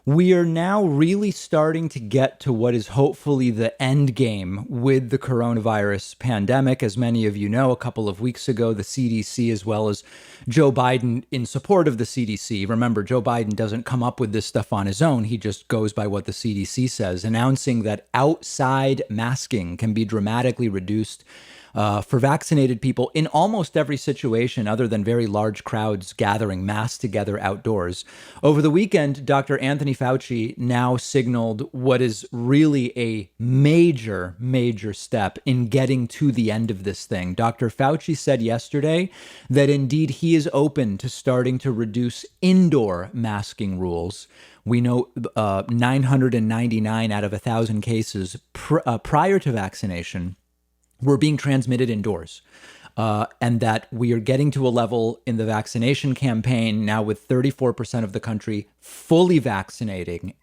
We are now really starting to get to what is hopefully the end game with the coronavirus pandemic. As many of you know, a couple of weeks ago, the CDC, as well as Joe Biden in support of the CDC. Remember, Joe Biden doesn't come up with this stuff on his own. He just goes by what the CDC says, announcing that outside masking can be dramatically reduced for vaccinated people in almost every situation other than very large crowds gathering mass together outdoors. Over the weekend, Dr. Anthony Fauci now signaled what is really a major, major step in getting to the end of this thing. Dr. Fauci said yesterday that indeed he is open to starting to reduce indoor masking rules. We know 999 out of 1,000 cases prior to vaccination were being transmitted indoors. And that we are getting to a level in the vaccination campaign now with 34% of the country fully vaccinated,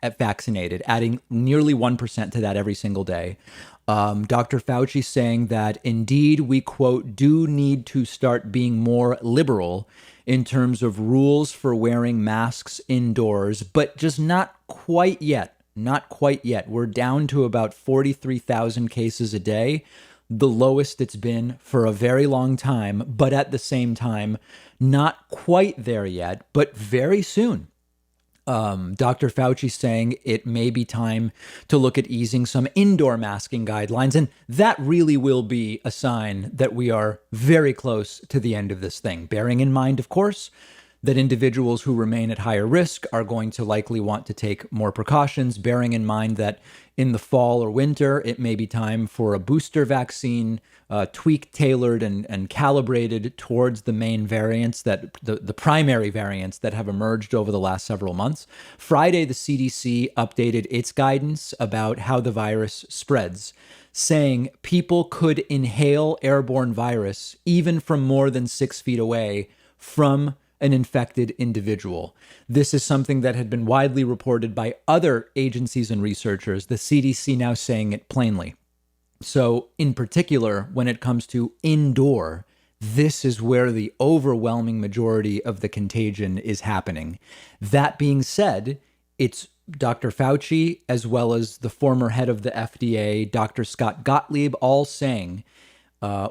adding nearly 1% to that every single day. Dr. Fauci saying that indeed we, quote, do need to start being more liberal in terms of rules for wearing masks indoors, but just not quite yet. Not quite yet. We're down to about 43,000 cases a day, the lowest it's been for a very long time, but at the same time, not quite there yet, but very soon. Dr. Fauci saying it may be time to look at easing some indoor masking guidelines, and that really will be a sign that we are very close to the end of this thing. Bearing in mind, of course, that individuals who remain at higher risk are going to likely want to take more precautions, bearing in mind that in the fall or winter, it may be time for a booster vaccine, tweaked, tailored, and calibrated towards the main variants, that the primary variants that have emerged over the last several months. Friday, the CDC updated its guidance about how the virus spreads, saying people could inhale airborne virus even from more than 6 feet away from an infected individual. This is something that had been widely reported by other agencies and researchers, the CDC now saying it plainly. So in particular, when it comes to indoor, this is where the overwhelming majority of the contagion is happening. That being said, it's Dr. Fauci, as well as the former head of the FDA, Dr. Scott Gottlieb, all saying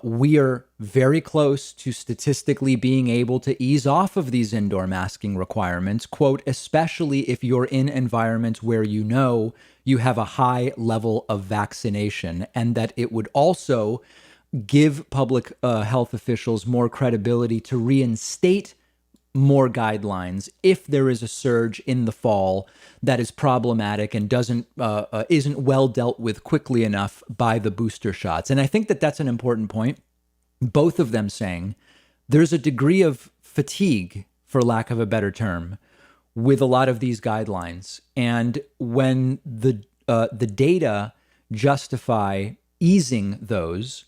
we are very close to statistically being able to ease off of these indoor masking requirements, quote, especially if you're in environments where you know you have a high level of vaccination, and that it would also give public health officials more credibility to reinstate more guidelines if there is a surge in the fall that is problematic and isn't well dealt with quickly enough by the booster shots. And I think that that's an important point. Both of them saying there's a degree of fatigue, for lack of a better term, with a lot of these guidelines. And when the data justify easing those,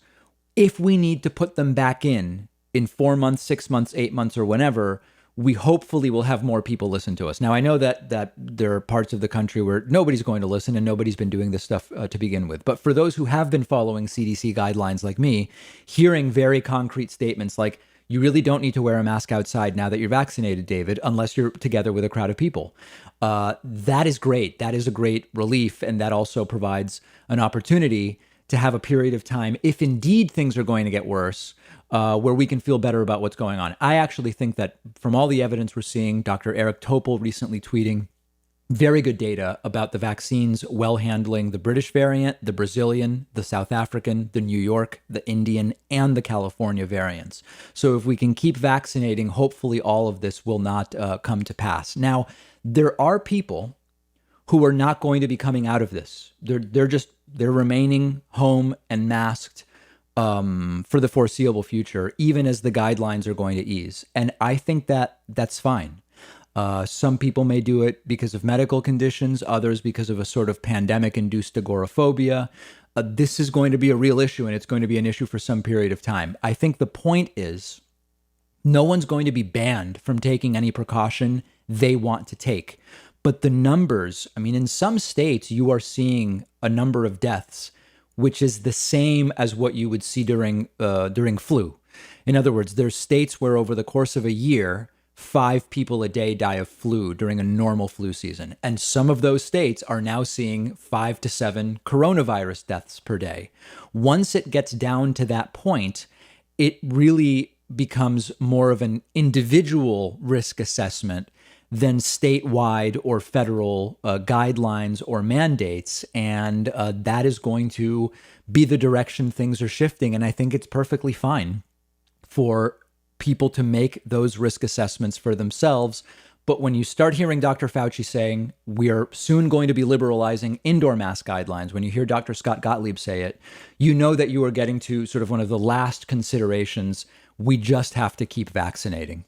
if we need to put them back in 4 months, 6 months, 8 months, or whenever, we hopefully will have more people listen to us. Now, I know that there are parts of the country where nobody's going to listen and nobody's been doing this stuff to begin with. But for those who have been following CDC guidelines like me, hearing very concrete statements like, you really don't need to wear a mask outside now that you're vaccinated, David, unless you're together with a crowd of people. That is great. That is a great relief. And that also provides an opportunity to have a period of time, if indeed things are going to get worse, where we can feel better about what's going on. I actually think that from all the evidence we're seeing, Dr. Eric Topol recently tweeting very good data about the vaccines well handling the British variant, the Brazilian, the South African, the New York, the Indian, and the California variants. So if we can keep vaccinating, hopefully all of this will not come to pass. Now, there are people who are not going to be coming out of this. They're remaining home and masked for the foreseeable future, even as the guidelines are going to ease. And I think that that's fine. Some people may do it because of medical conditions, others because of a sort of pandemic-induced agoraphobia. This is going to be a real issue, and it's going to be an issue for some period of time. I think the point is no one's going to be banned from taking any precaution they want to take. But the numbers, I mean, in some states, you are seeing a number of deaths, which is the same as what you would see during flu. In other words, there's states where over the course of a year, 5 people a day die of flu during a normal flu season. And some of those states are now seeing 5 to 7 coronavirus deaths per day. Once it gets down to that point, it really becomes more of an individual risk assessment than statewide or federal guidelines or mandates. And that is going to be the direction things are shifting. And I think it's perfectly fine for people to make those risk assessments for themselves. But when you start hearing Dr. Fauci saying we are soon going to be liberalizing indoor mask guidelines, when you hear Dr. Scott Gottlieb say it, you know that you are getting to sort of one of the last considerations. We just have to keep vaccinating.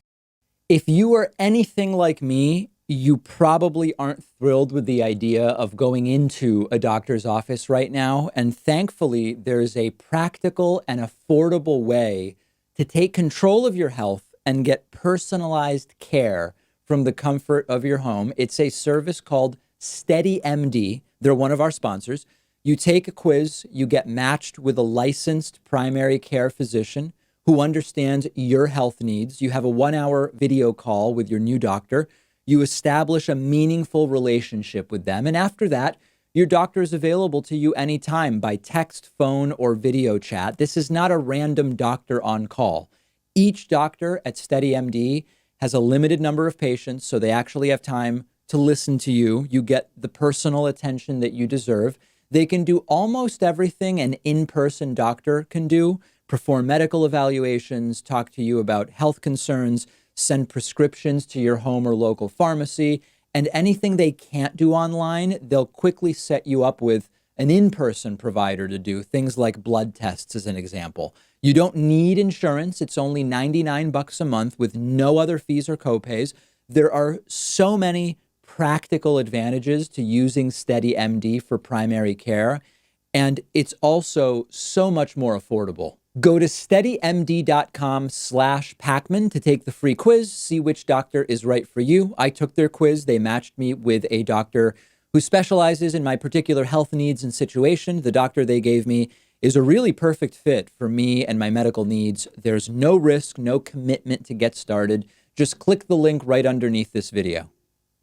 If you are anything like me, you probably aren't thrilled with the idea of going into a doctor's office right now. And thankfully, there's a practical and affordable way to take control of your health and get personalized care from the comfort of your home. It's a service called SteadyMD. They're one of our sponsors. You take a quiz, you get matched with a licensed primary care physician who understands your health needs. You have a 1-hour video call with your new doctor. You establish a meaningful relationship with them. And after that, your doctor is available to you anytime by text, phone, or video chat. This is not a random doctor on call. Each doctor at SteadyMD has a limited number of patients, so they actually have time to listen to you. You get the personal attention that you deserve. They can do almost everything an in-person doctor can do: perform medical evaluations, talk to you about health concerns, send prescriptions to your home or local pharmacy, and anything they can't do online, they'll quickly set you up with an in-person provider to do, things like blood tests, as an example. You don't need insurance. It's only $99 a month with no other fees or copays. There are so many practical advantages to using SteadyMD for primary care, and it's also so much more affordable. Go to steadymd.com/Pakman to take the free quiz, see which doctor is right for you. I took their quiz. They matched me with a doctor who specializes in my particular health needs and situation. The doctor they gave me is a really perfect fit for me and my medical needs. There's no risk, no commitment to get started. Just click the link right underneath this video.